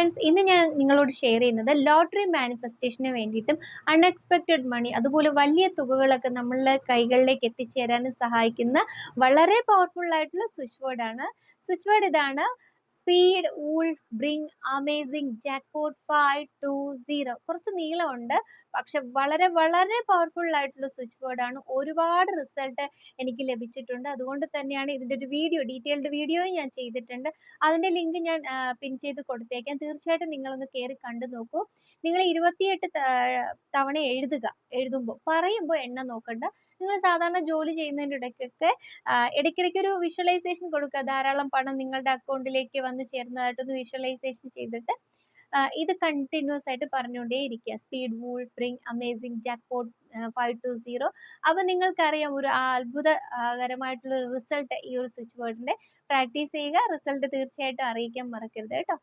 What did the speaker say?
Friends, ഇന്ന് ഞാൻ നിങ്ങളോട് ഷെയർ ചെയ്യുന്നത് ലോട്ടറി മാനിഫെസ്റ്റേഷന് വേണ്ടിയിട്ടും അൺഎക്സ്പെക്റ്റഡ് മണി അതുപോലെ വലിയ തുകകളൊക്കെ നമ്മളുടെ കൈകളിലേക്ക് എത്തിച്ചേരാനും സഹായിക്കുന്ന വളരെ പവർഫുൾ ആയിട്ടുള്ള സ്വിച്ച് വേർഡ് ആണ്. സ്വിച്ച് വേർഡ് ഇതാണ്: speed wolf bring amazing jackpot 520. കുറച്ച് നീളമുണ്ട്, പക്ഷെ വളരെ വളരെ പവർഫുൾ ആയിട്ടുള്ള സ്വിച്ച് വേർഡ് ആണ്. ഒരുപാട് റിസൾട്ട് എനിക്ക് ലഭിച്ചിട്ടുണ്ട്. അതുകൊണ്ട് തന്നെയാണ് ഇതിൻ്റെ ഒരു ഡീറ്റെയിൽഡ് വീഡിയോയും ഞാൻ ചെയ്തിട്ടുണ്ട്. അതിൻ്റെ ലിങ്ക് ഞാൻ പിൻ ചെയ്ത് കൊടുത്തേക്കാം. തീർച്ചയായിട്ടും നിങ്ങളൊന്ന് കയറി കണ്ടു നോക്കൂ. നിങ്ങൾ 28 തവണ എഴുതുമ്പോൾ പറയുമ്പോൾ എണ്ണം നോക്കണ്ട. നിങ്ങൾ സാധാരണ ജോലി ചെയ്യുന്നതിൻ്റെ ഇടയ്ക്കൊക്കെ ഇടയ്ക്കിടയ്ക്ക് ഒരു വിഷ്വലൈസേഷൻ കൊടുക്കുക. ധാരാളം പണം നിങ്ങളുടെ അക്കൗണ്ടിലേക്ക് വന്ന് ചേർന്നതായിട്ടൊന്ന് വിഷ്വലൈസേഷൻ ചെയ്തിട്ട് ഇത് കണ്ടിന്യൂസ് ആയിട്ട് പറഞ്ഞുകൊണ്ടേ ഇരിക്കുക. Speed wolf bring amazing jackpot 520. അപ്പോൾ നിങ്ങൾക്കറിയാം ഒരു അത്ഭുതകരമായിട്ടുള്ള റിസൾട്ട് ഈ ഒരു സ്വിച്ച് വേർഡിൻ്റെ. പ്രാക്ടീസ് ചെയ്യുക, റിസൾട്ട് തീർച്ചയായിട്ടും അറിയിക്കാൻ മറക്കരുത് കേട്ടോ.